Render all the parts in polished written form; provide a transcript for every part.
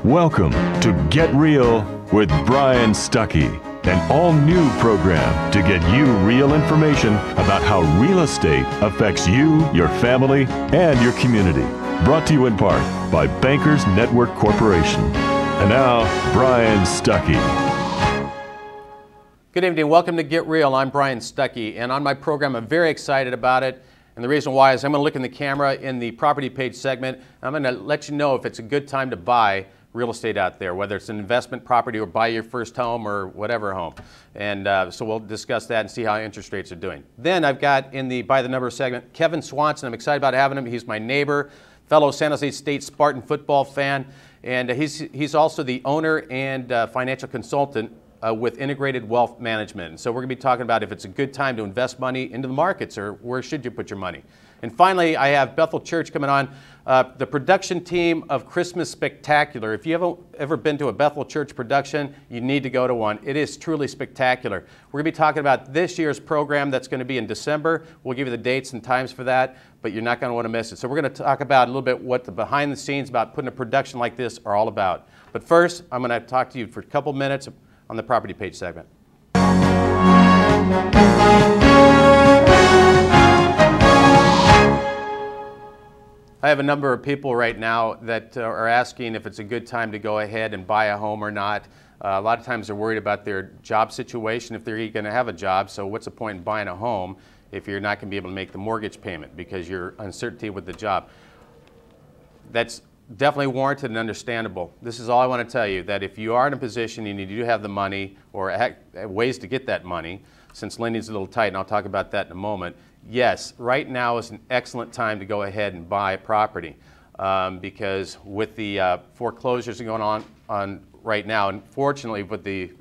Welcome to Get Real with Brian Stuckey, an all-new program to get you real information about how real estate affects you, your family, and your community. Brought to you in part by Bankers Network Corporation. And now, Brian Stuckey. Good evening. Welcome to Get Real. I'm Brian Stuckey, and on my program, I'm very excited about it. And the reason why is I'm going to look in the camera in the property page segment. I'm going to let you know if it's a good time to buy real estate out there, whether it's an investment property or buy your first home or whatever home. And so we'll discuss that and see how interest rates are doing. Then I've got in the By the Number segment, Kevin Swanson. I'm excited about having him. He's my neighbor, fellow San Jose State Spartan football fan. And he's also the owner and financial consultant with Integrated Wealth Management. And so we're going to be talking about if it's a good time to invest money into the markets or where should you put your money. And finally, I have Bethel Church coming on, the production team of Christmas Spectacular. If you haven't ever been to a Bethel Church production, you need to go to one. It is truly spectacular. We're going to be talking about this year's program that's going to be in December. We'll give you the dates and times for that, but you're not going to want to miss it. So we're going to talk about a little bit what the behind the scenes about putting a production like this are all about. But first, I'm going to talk to you for a couple minutes on the property page segment. I have a number of people right now that are asking if it's a good time to go ahead and buy a home or not. A lot of times they're worried about their job situation, if they're going to have a job. So what's the point in buying a home if you're not going to be able to make the mortgage payment because you're uncertainty with the job? That's definitely warranted and understandable. This is all I want to tell you, that if you are in a position and you do have the money or ways to get that money, since lending's a little tight, and I'll talk about that in a moment, yes, right now is an excellent time to go ahead and buy a property because with the foreclosures going on right now, and fortunately with the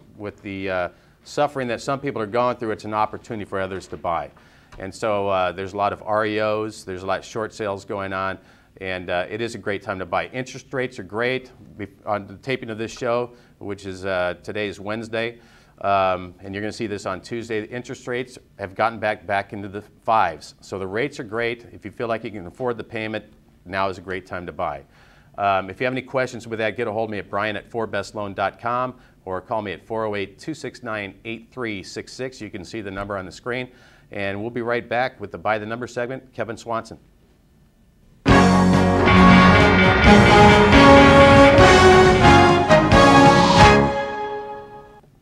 suffering that some people are going through, it's an opportunity for others to buy. And so there's a lot of REOs, there's a lot of short sales going on, and it is a great time to buy. Interest rates are great. On the taping of this show, which is today is Wednesday, and you're going to see this on Tuesday, the interest rates have gotten back into the 5s. So the rates are great. If you feel like you can afford the payment, now is a great time to buy. If you have any questions with that, get a hold of me at brian@forbestloan.com or call me at 408-269-8366. You can see the number on the screen. And we'll be right back with the By the Number segment, Kevin Swanson.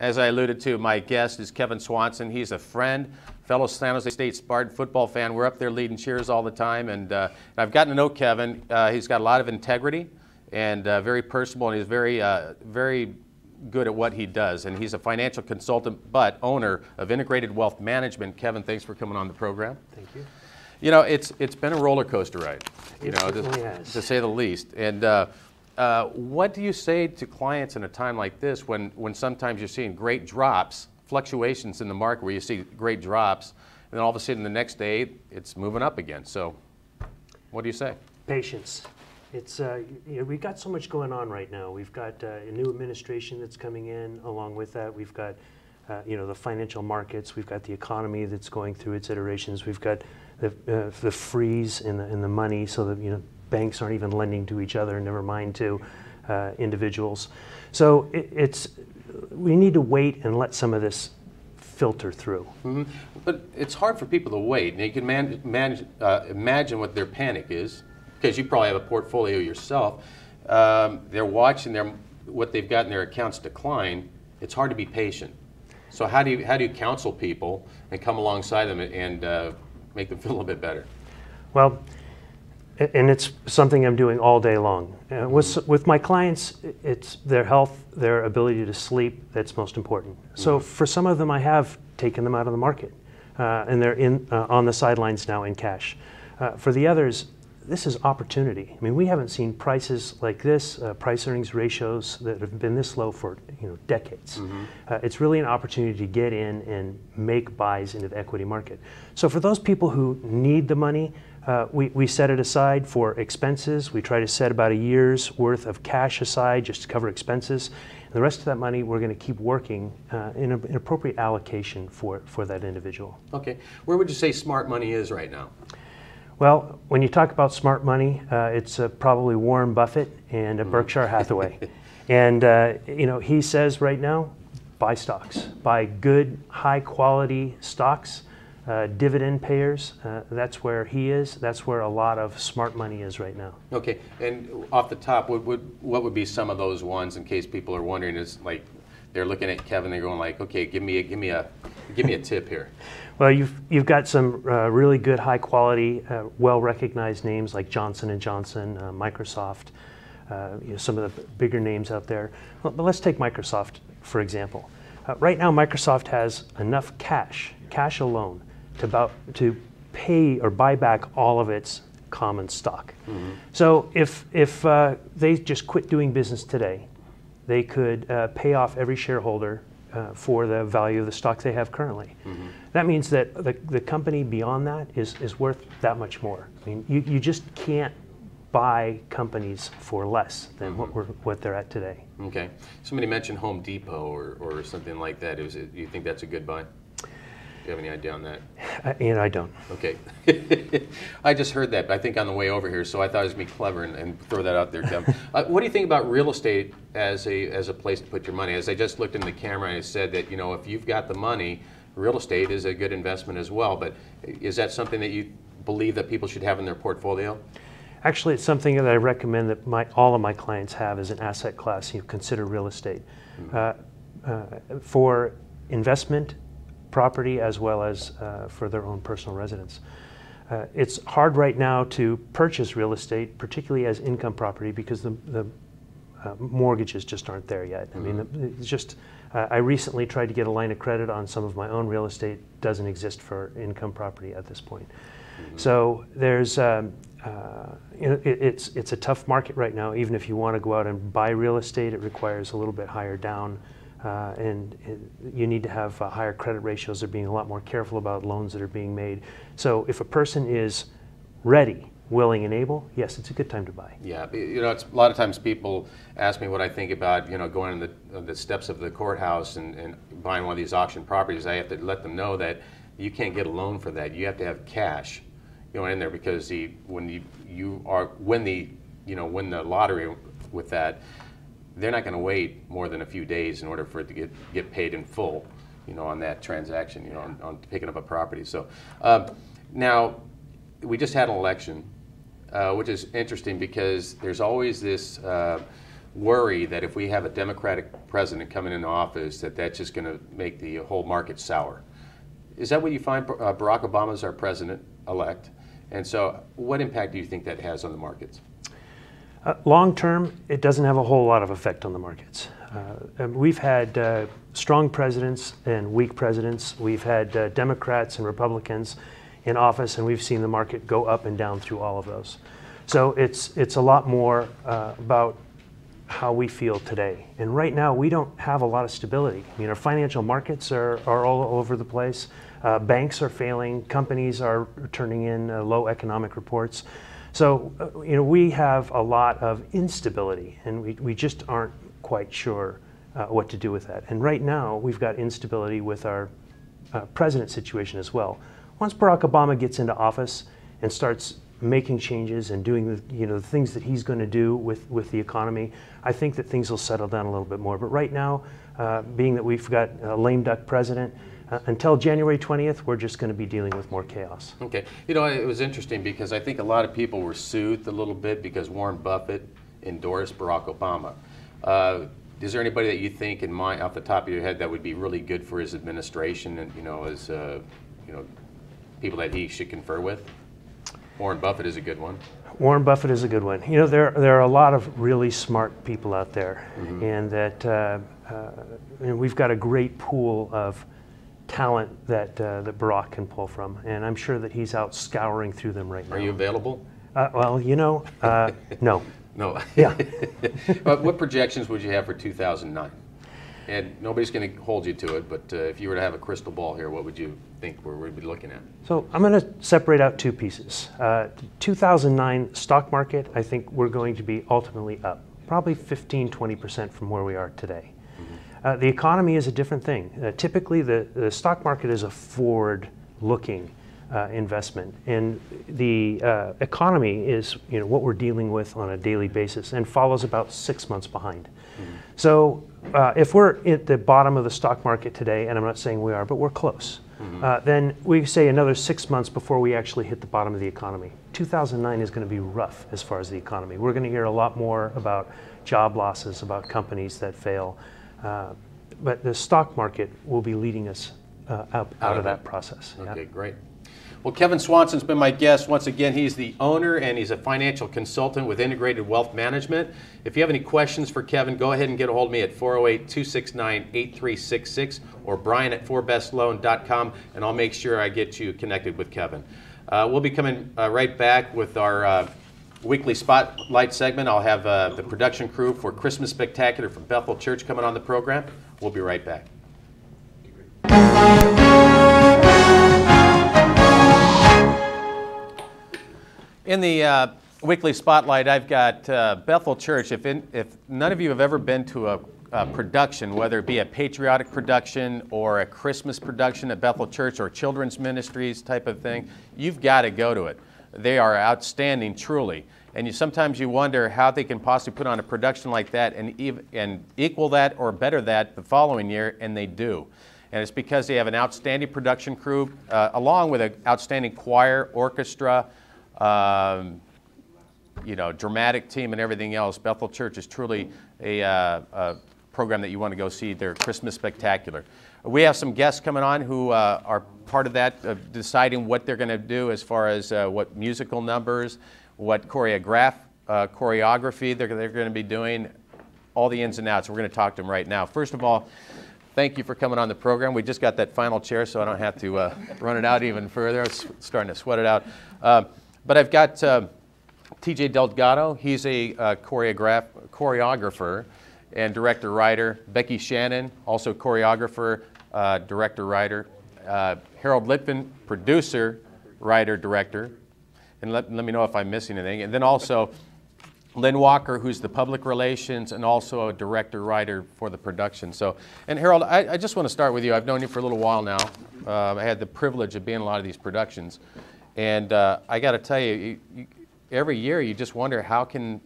As I alluded to, my guest is Kevin Swanson. He's a friend, fellow San Jose State Spartan football fan. We're up there leading cheers all the time, and I've gotten to know Kevin. He's got a lot of integrity and very personable, and he's very good at what he does. And he's a financial consultant, but owner of Integrated Wealth Management. Kevin, thanks for coming on the program. Thank you. You know, it's been a roller coaster ride, to say the least. And what do you say to clients in a time like this when sometimes you're seeing great drops, fluctuations in the market where you see great drops, and then all of a sudden the next day it's moving up again? So what do you say? Patience. It's we've got so much going on right now. We've got a new administration that's coming in. Along with that, we've got the financial markets. We've got the economy that's going through its iterations. We've got the freeze in the money, so that banks aren't even lending to each other, never mind to individuals. So we need to wait and let some of this filter through. Mm-hmm. But it's hard for people to wait, and you can imagine what their panic is, because you probably have a portfolio yourself. They're watching what they've got in their accounts decline. It's hard to be patient. So how do you counsel people and come alongside them and make them feel a little bit better? Well, and it's something I'm doing all day long. With my clients, it's their health, their ability to sleep that's most important. So for some of them, I have taken them out of the market, and they're on the sidelines now in cash. For the others, this is opportunity. I mean, we haven't seen prices like this, price earnings ratios that have been this low for decades. Mm-hmm. It's really an opportunity to get in and make buys into the equity market. So for those people who need the money, we set it aside for expenses. We try to set about a year's worth of cash aside just to cover expenses. And the rest of that money, we're going to keep working in an appropriate allocation for that individual. Okay. Where would you say smart money is right now? Well, when you talk about smart money, it's probably Warren Buffett and Berkshire Hathaway. And he says right now, buy stocks, buy good, high quality stocks, dividend payers. That's where he is. That's where a lot of smart money is right now. Okay, and off the top, what would be some of those ones, in case people are wondering? Is like they're looking at Kevin, they're going like, okay, give me a tip here. Well, you've got some really good, high quality, well recognized names like Johnson & Johnson, Microsoft. Some of the bigger names out there. But let's take Microsoft, for example. Right now, Microsoft has enough cash alone, to pay or buy back all of its common stock. Mm-hmm. So if they just quit doing business today, they could pay off every shareholder for the value of the stock they have currently. Mm-hmm. That means that the company beyond that is worth that much more. I mean, you just can't buy companies for less than what they're at today. Okay. Somebody mentioned Home Depot or something like that. Do you think that's a good buy? Do you have any idea on that? I don't. Okay. I just heard that, I think, on the way over here, so I thought it was me clever and throw that out there, Kevin. What do you think about real estate as a place to put your money? As I just looked in the camera and I said that, if you've got the money, real estate is a good investment as well, but is that something that you believe that people should have in their portfolio? Actually, it's something that I recommend that all of my clients have as an asset class. Consider real estate for investment, property, as well as for their own personal residence. It's hard right now to purchase real estate, particularly as income property, because the mortgages just aren't there yet. I mean, it's just. I recently tried to get a line of credit on some of my own real estate. Doesn't exist for income property at this point. So there's. It's a tough market right now. Even if you want to go out and buy real estate, it requires a little bit higher down, and you need to have higher credit ratios. They're being a lot more careful about loans that are being made. So if a person is ready, willing, and able, yes, it's a good time to buy. Yeah, it's a lot of times people ask me what I think about going on the steps of the courthouse and buying one of these auction properties. I have to let them know that you can't get a loan for that. You have to have cash in there, because when the lottery with that, they're not going to wait more than a few days in order for it to get paid in full, on that transaction, on picking up a property. So now we just had an election, which is interesting because there's always this worry that if we have a Democratic president coming into office, that's just going to make the whole market sour. Is that what you find? Barack Obama is our president-elect. And so what impact do you think that has on the markets? Long term, it doesn't have a whole lot of effect on the markets. We've had strong presidents and weak presidents. We've had Democrats and Republicans in office, and we've seen the market go up and down through all of those. So it's a lot more about how we feel today. And right now, we don't have a lot of stability. I mean, our financial markets are all over the place. Banks are failing. Companies are turning in low economic reports. So, we have a lot of instability, and we just aren't quite sure what to do with that. And right now, we've got instability with our president situation as well. Once Barack Obama gets into office and starts making changes and doing the things that he's going to do with the economy, I think that things will settle down a little bit more. But right now, being that we've got a lame duck president, until January 20th, we're just going to be dealing with more chaos. Okay. It was interesting because I think a lot of people were soothed a little bit because Warren Buffett endorsed Barack Obama. Is there anybody that you think in mind, off the top of your head, that would be really good for his administration and, as people that he should confer with? Warren Buffett is a good one. Warren Buffett is a good one. There are a lot of really smart people out there, and that we've got a great pool of talent that Barack can pull from, and I'm sure that he's out scouring through them right now. Are you available? Well, no. No. Yeah. What projections would you have for 2009? And nobody's going to hold you to it, but if you were to have a crystal ball here, what would you think we'd be looking at? So I'm going to separate out two pieces. 2009 stock market, I think we're going to be ultimately up, probably 15-20% from where we are today. The economy is a different thing. Typically, the stock market is a forward-looking investment, and the economy is what we're dealing with on a daily basis and follows about 6 months behind. So if we're at the bottom of the stock market today, and I'm not saying we are, but we're close, then we say another 6 months before we actually hit the bottom of the economy. 2009 is going to be rough as far as the economy. We're going to hear a lot more about job losses, about companies that fail. But the stock market will be leading us out of that process. Okay, great. Well, Kevin Swanson's been my guest. Once again, he's the owner and he's a financial consultant with Integrated Wealth Management. If you have any questions for Kevin, go ahead and get a hold of me at 408-269-8366 or brian@4bestloan.com, and I'll make sure I get you connected with Kevin. We'll be coming right back with our weekly spotlight segment. I'll have the production crew for Christmas Spectacular from Bethel Church coming on the program. We'll be right back. In the weekly spotlight, I've got Bethel Church. If none of you have ever been to a production, whether it be a patriotic production or a Christmas production at Bethel Church or children's ministries type of thing, you've got to go to it. They are outstanding, truly. And sometimes you wonder how they can possibly put on a production like that and equal that or better that the following year, and they do. And it's because they have an outstanding production crew, along with an outstanding choir, orchestra, dramatic team and everything else. Bethel Church is truly a program that you want to go see, their Christmas Spectacular. We have some guests coming on who are part of that, deciding what they're going to do as far as what musical numbers, what choreography they're going to be doing, all the ins and outs. We're going to talk to them right now. First of all, thank you for coming on the program. We just got that final chair, so I don't have to run it out even further. It's starting to sweat it out. But I've got TJ Delgado. He's a choreographer and director-writer. Becky Shannon, also choreographer, director-writer. Harold Litfin, producer, writer, director. And let me know if I'm missing anything. And then also Lynn Walker, who's the public relations and also a director-writer for the production. So, and Harold, I just want to start with you. I've known you for a little while now. I had the privilege of being in a lot of these productions. And I got to tell you, every year you just wonder how can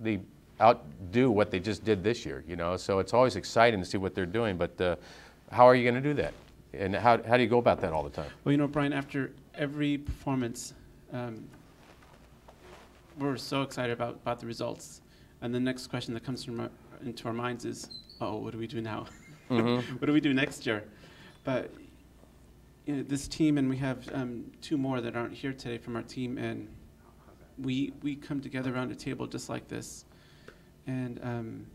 they outdo what they just did this year, So it's always exciting to see what they're doing. But how are you going to do that? And how do you go about that all the time? Well, Brian, after every performance, we're so excited about the results. And the next question that comes into our minds is, what do we do now? What do we do next year? But this team, and we have two more that aren't here today from our team, and we come together around a table just like this and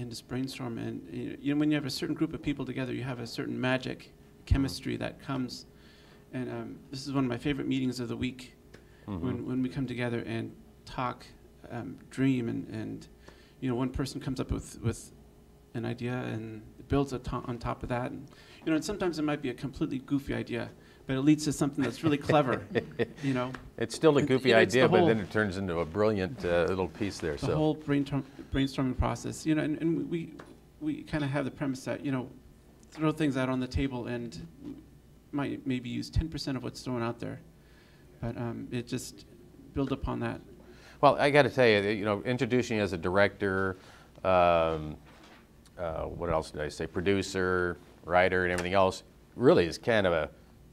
just brainstorm. And when you have a certain group of people together, you have a certain magic chemistry that comes. And this is one of my favorite meetings of the week, when we come together and talk, dream, and one person comes up with an idea and builds on top of that. And sometimes it might be a completely goofy idea, but it leads to something that's really clever. It's still a goofy idea, but then it turns into a brilliant little piece there. The whole brainstorming process, and we kind of have the premise that throw things out on the table and might maybe use 10% of what's thrown out there, but it just build upon that. Well, I got to tell you, introducing you as a director, what else did I say? Producer, writer, and everything else, really is kind of a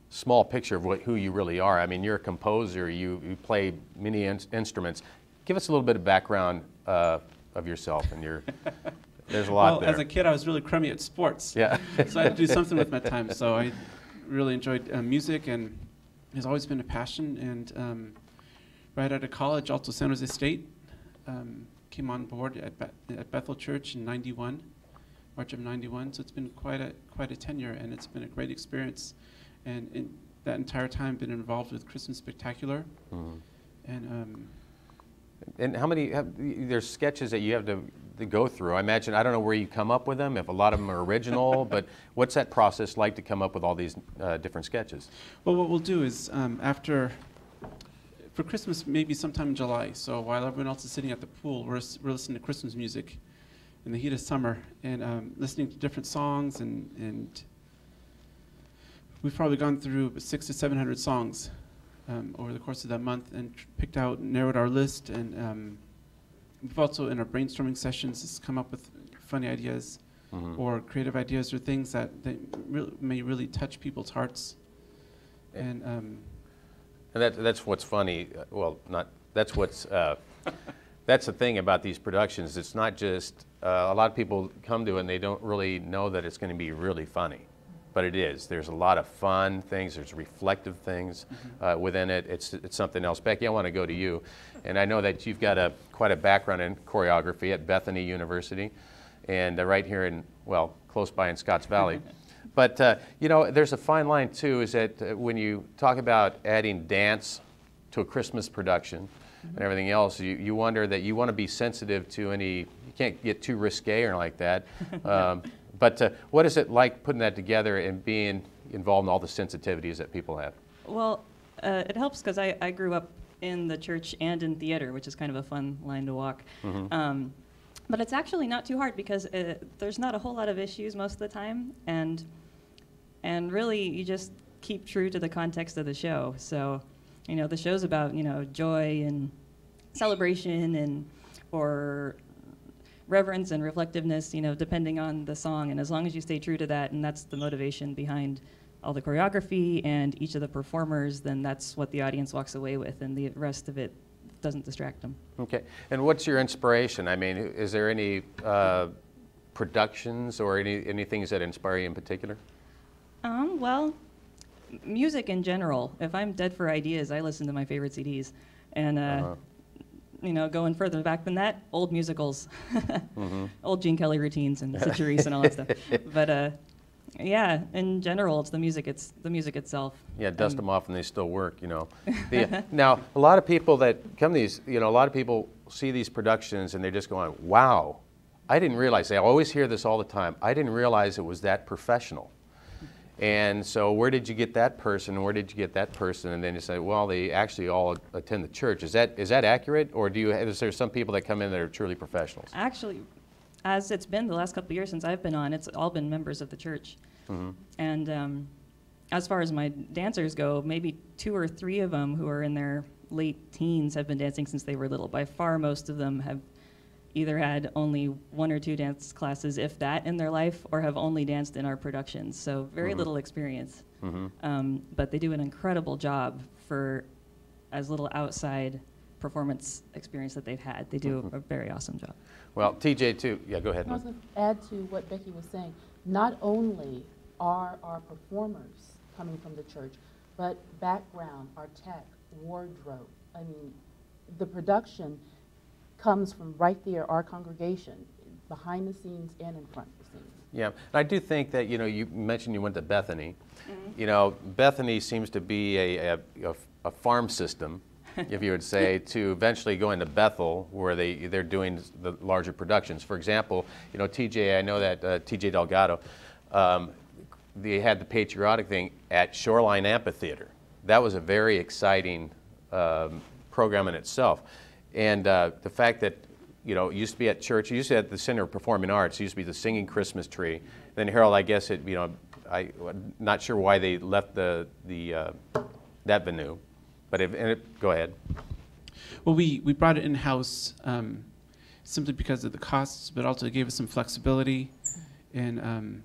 small picture of who you really are. I mean, you're a composer. You play many instruments. Give us a little bit of background of yourself and There's a lot there. As a kid, I was really crummy at sports. Yeah. So I had to do something with my time. So I really enjoyed music, and it's always been a passion. And right out of college, also San Jose State, came on board at Bethel Church in '91, March of '91. So it's been quite a tenure, and it's been a great experience. And in that entire time, been involved with Christmas Spectacular. And how many? There's sketches that you have to go through. I imagine, I don't know where you come up with them, if a lot of them are original, but what's that process like to come up with all these different sketches? Well, what we'll do is for Christmas, maybe sometime in July. So while everyone else is sitting at the pool, we're listening to Christmas music in the heat of summer and listening to different songs, and we've probably gone through 600 to 700 songs over the course of that month, and picked out, narrowed our list, and we've also in our brainstorming sessions just come up with funny ideas or creative ideas or things that may really touch people's hearts. And that's what's funny. Well, not that's what's that's the thing about these productions. It's not just a lot of people come to it and they don't really know that it's going to be really funny, but it is. There's a lot of fun things. There's reflective things within it. It's something else. Becky, I want to go to you, and I know that you've got quite a background in choreography at Bethany University, and right here in close by in Scotts Valley. But you know, there's a fine line too. Is that when you talk about adding dance to a Christmas production and everything else, you wonder that you want to be sensitive to any. You can't get too risque or like that. But what is it like putting that together and being involved in all the sensitivities that people have? Well, it helps because I grew up in the church and in theater, which is kind of a fun line to walk. But it's actually not too hard because there's not a whole lot of issues most of the time, and really you just keep true to the context of the show. So, you know, the show's about, you know, joy and celebration or reverence and reflectiveness, you know, depending on the song. And as long as you stay true to that, and that's the motivation behind all the choreography and each of the performers, then that's what the audience walks away with, and the rest of it doesn't distract them. Okay. And what's your inspiration? I mean, is there any productions or any things that inspire you in particular? Well, music in general. If I'm dead for ideas, I listen to my favorite CDs. And you know, going further back than that, old musicals, old Gene Kelly routines and Cicheries and all that stuff. But yeah, in general, it's the music. It's the music itself. Yeah, dust them off and they still work. You know. Now, a lot of people that come to these, you know, a lot of people see these productions and they're just going, "Wow, I didn't realize." They always hear this all the time. I didn't realize it was that professional. And so where did you get that person? Where did you get that person? And then you say, well, they actually all attend the church. Is that accurate? Or is there some people that come in that are truly professionals? Actually, as it's been the last couple of years since I've been on, it's all been members of the church. And as far as my dancers go, maybe 2 or 3 of them who are in their late teens have been dancing since they were little. By far, most of them have either had only 1 or 2 dance classes, if that, in their life, or have only danced in our productions. So very little experience. But they do an incredible job for as little outside performance experience that they've had. They do a very awesome job. Well, TJ too. Yeah, go ahead. I was going to add to what Becky was saying. Not only are our performers coming from the church, but background, our tech, wardrobe. I mean, the production comes from right there, our congregation, behind the scenes and in front of the scenes. Yeah, and I do think that, you know, you mentioned you went to Bethany. You know, Bethany seems to be a farm system, if you would say, to eventually go into Bethel, where they're doing the larger productions. For example, you know, TJ, I know that TJ Delgado, they had the patriotic thing at Shoreline Amphitheater. That was a very exciting program in itself. And the fact that, you know, it used to be at church, it used to be at the Center of Performing Arts, it used to be the Singing Christmas Tree. Then Harold, I guess it, you know, I'm not sure why they left that venue, but go ahead. Well, we brought it in-house simply because of the costs, but also it gave us some flexibility. And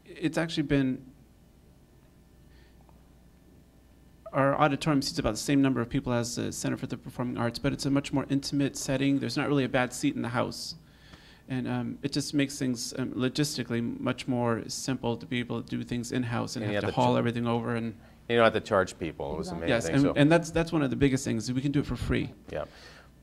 it's actually been, our auditorium seats about the same number of people as the Center for the Performing Arts, but it's a much more intimate setting. There's not really a bad seat in the house. And it just makes things logistically much more simple to be able to do things in-house and have to haul everything over. And you don't have to charge people. It was amazing. Yes, and that's one of the biggest things, is we can do it for free. Yeah.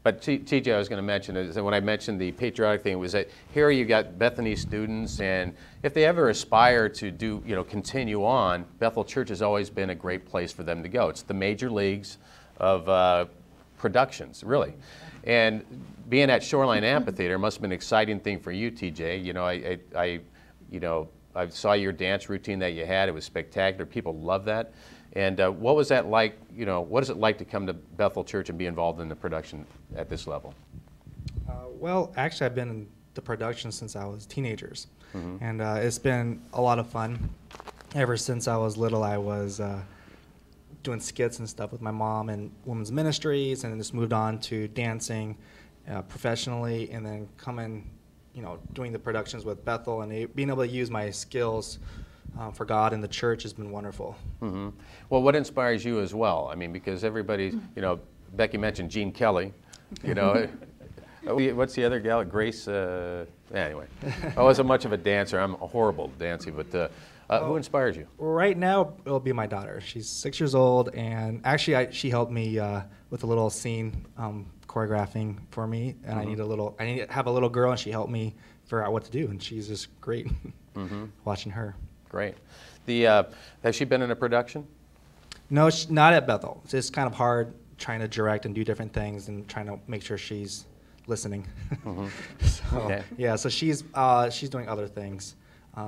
But TJ, I was going to mention, is that when I mentioned the patriotic thing, was that here you got Bethany students, and if they ever aspire to do, you know, continue on, Bethel Church has always been a great place for them to go. It's the major leagues of productions, really. And being at Shoreline Amphitheater must have been an exciting thing for you, TJ. You know, I saw your dance routine that you had. It was spectacular. People love that. And what was that like? You know, what is it like to come to Bethel Church and be involved in the production at this level? Well, actually, I've been in the production since I was teenagers, and it's been a lot of fun. Ever since I was little, I was doing skits and stuff with my mom in women's ministries, and then just moved on to dancing professionally, and then coming doing the productions with Bethel and being able to use my skills for God and the church has been wonderful. Mm-hmm. Well, what inspires you as well? I mean, because everybody's, Becky mentioned Gene Kelly, what's the other gal? Grace, anyway. I wasn't much of a dancer. I'm horrible at dancing, but who inspires you? Right now, it'll be my daughter. She's 6 years old, and actually she helped me with a little scene choreographing for me, and I need to have a little girl, and she helped me figure out what to do, and she's just great watching her. Great. Has she been in a production? No, not at Bethel. It's just kind of hard trying to direct and do different things and trying to make sure she's listening. So she's doing other things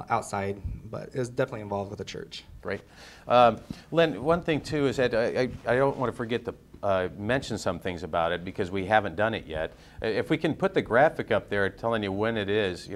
outside, but is definitely involved with the church. Great. Len, one thing too is that I don't want to forget to mention some things about it because we haven't done it yet. If we can put the graphic up there telling you when it is,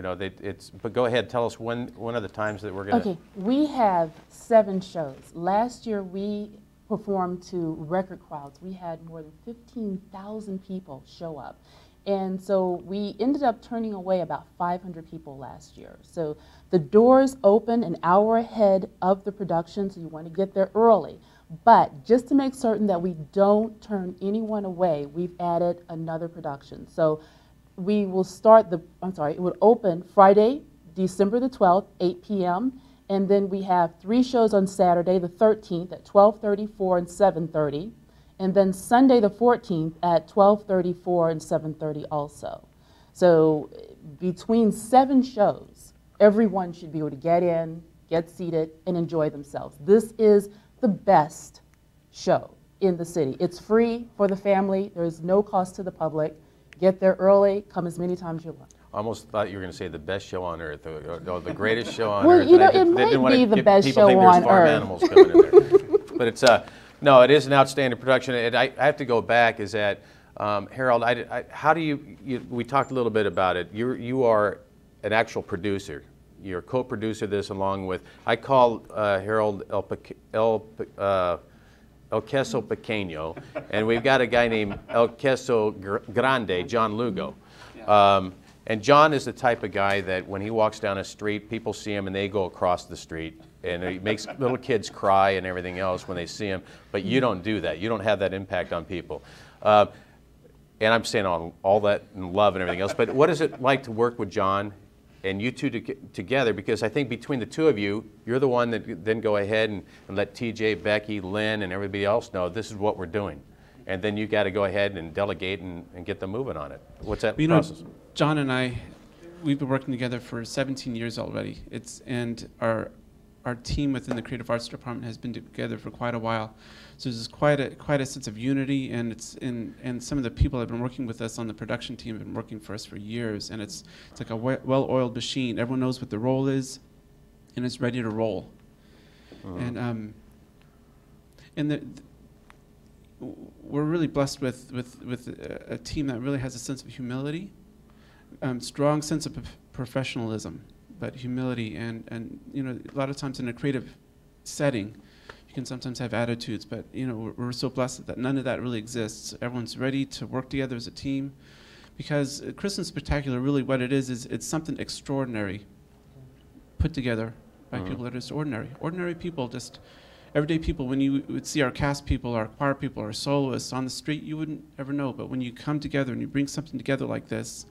but go ahead, tell us when are the times that we're going to... Okay, we have 7 shows. Last year we performed to record crowds. We had more than 15,000 people show up. And so we ended up turning away about 500 people last year. So the doors open an hour ahead of the production, so you want to get there early. But just to make certain that we don't turn anyone away, we've added another production. So we will start it would open Friday, December the 12th, 8 p.m. And then we have 3 shows on Saturday, the 13th at 12:30, 4, and 7:30. And then Sunday the 14th at 12:30, 4, and 7:30 also. So between 7 shows, everyone should be able to get in, get seated, and enjoy themselves. This is the best show in the city. It's free for the family. There is no cost to the public. Get there early. Come as many times you want. I almost thought you were going to say the best show on earth, or the greatest show on well, earth. Well, it might be the best show on farm earth. Animals coming in there. But it's no, it is an outstanding production. And I have to go back. Is that Harold? How do you? We talked a little bit about it. You are an actual producer. You're a co-producer of this along with, I call Harold El Queso Pequeño, and we've got a guy named El Queso Grande, John Lugo. And John is the type of guy that when he walks down a street, people see him and they go across the street. And he makes little kids cry and everything else when they see him. But you don't do that. You don't have that impact on people. And I'm saying all that in love and everything else. But what is it like to work with John and you two together? Because I think between the two of you, you're the one that then go ahead and let TJ, Becky, Lynn, and everybody else know this is what we're doing. And then you got to go ahead and delegate and get them moving on it. What's that process? John and I, we've been working together for 17 years already. And our team within the Creative Arts Department has been together for quite a while. So there's quite a sense of unity, and some of the people that have been working with us on the production team have been working for us for years, and it's like a well-oiled machine. Everyone knows what the role is, and it's ready to roll. And we're really blessed with a team that really has a sense of humility, strong sense of professionalism, but humility, and a lot of times in a creative setting, you can sometimes have attitudes, but we're so blessed that none of that really exists. Everyone's ready to work together as a team, because Christmas Spectacular, really what it is it's something extraordinary put together by people that are just ordinary people, just everyday people. When you would see our cast people, our choir people, our soloists on the street, you wouldn't ever know, but when you come together and you bring something together like this,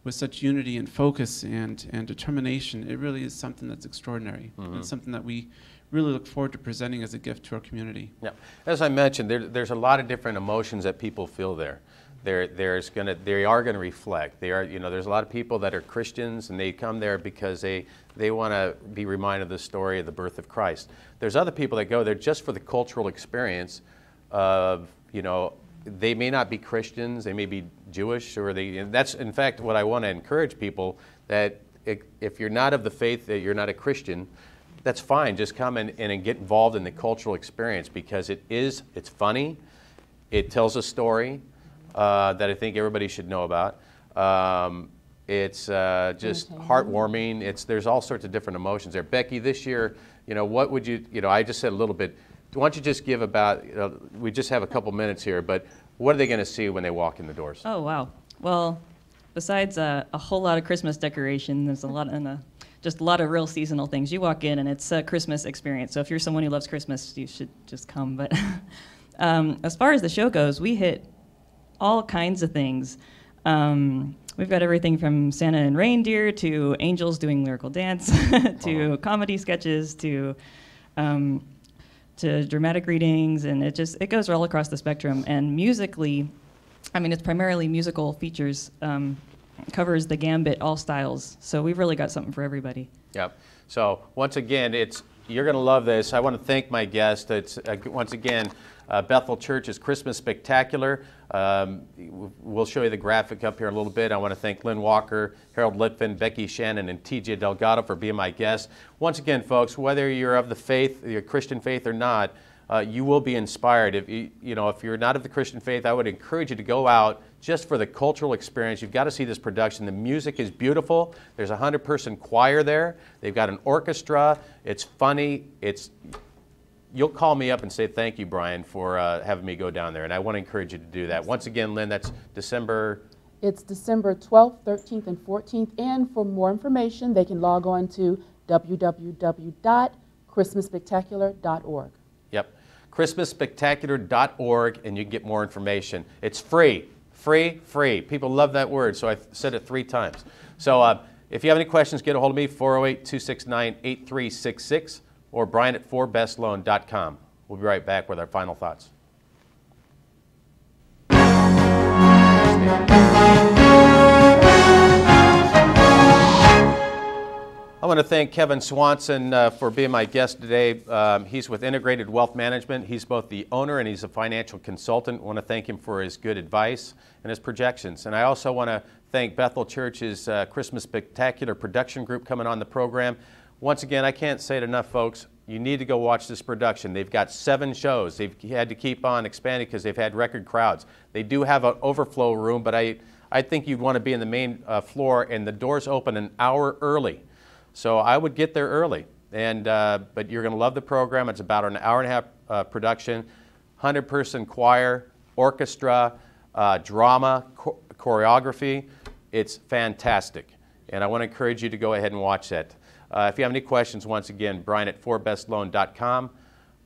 with such unity and focus and determination, it really is something that's extraordinary. And it's something that we really look forward to presenting as a gift to our community. Yeah, as I mentioned, there's a lot of different emotions that people feel there. They are gonna reflect. There's a lot of people that are Christians and they come there because they want to be reminded of the story of the birth of Christ. There's other people that go there just for the cultural experience of, they may not be Christians, they may be Jewish, and that's in fact what I want to encourage people, that if you're not of the faith, that you're not a Christian, that's fine. Just come and get involved in the cultural experience, because it's funny, it tells a story that I think everybody should know about. It's just heartwarming. There's all sorts of different emotions there. Becky, this year, what would you, I just said a little bit. Why don't you just give about, we just have a couple minutes here, but what are they going to see when they walk in the doors? Oh, wow. Well, besides a whole lot of Christmas decoration, there's a lot just a lot of real seasonal things. You walk in and it's a Christmas experience. So if you're someone who loves Christmas, you should just come. But as far as the show goes, we hit all kinds of things. We've got everything from Santa and reindeer to angels doing lyrical dance to comedy sketches to dramatic readings, and it goes all across the spectrum. And musically, I mean, it's primarily musical features. Covers the gambit, all styles. So we've really got something for everybody. Yep. So once again, you're going to love this. I want to thank my guest. It's once again, Bethel Church's Christmas Spectacular. We'll show you the graphic up here in a little bit. I want to thank Lynn Walker, Harold Litfin, Becky Shannon, and TJ Delgado for being my guests. Once again, folks, whether you're of the faith, your Christian faith or not, you will be inspired. If you're not of the Christian faith, I would encourage you to go out just for the cultural experience. You've got to see this production. The music is beautiful. There's a 100-person choir there. They've got an orchestra. It's funny. You'll call me up and say thank you, Brian, for having me go down there, and I want to encourage you to do that. Once again, Lynn, that's December. It's December 12th, 13th, and 14th. And for more information, they can log on to www.christmasspectacular.org. Yep, christmasspectacular.org, and you can get more information. It's free, free, free. People love that word, so I said it 3 times. So if you have any questions, get a hold of me, 408-269-8366, or brian@4bestloan.com. We'll be right back with our final thoughts. I want to thank Kevin Swanson for being my guest today. He's with Integrated Wealth Management. He's both the owner and he's a financial consultant. I want to thank him for his good advice and his projections. And I also want to thank Bethel Church's Christmas Spectacular production group coming on the program. Once again, I can't say it enough, folks. You need to go watch this production. They've got 7 shows. They've had to keep on expanding because they've had record crowds. They do have an overflow room, but I think you'd want to be in the main floor, and the doors open an hour early. So I would get there early, but you're going to love the program. It's about an hour and a half production, 100-person choir, orchestra, drama, choreography. It's fantastic, and I want to encourage you to go ahead and watch that. If you have any questions, once again, brian@4bestloan.com,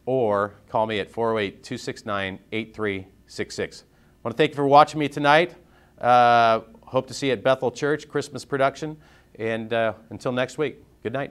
or call me at 408-269-8366. I want to thank you for watching me tonight. Hope to see you at Bethel Church, Christmas production. And until next week, good night.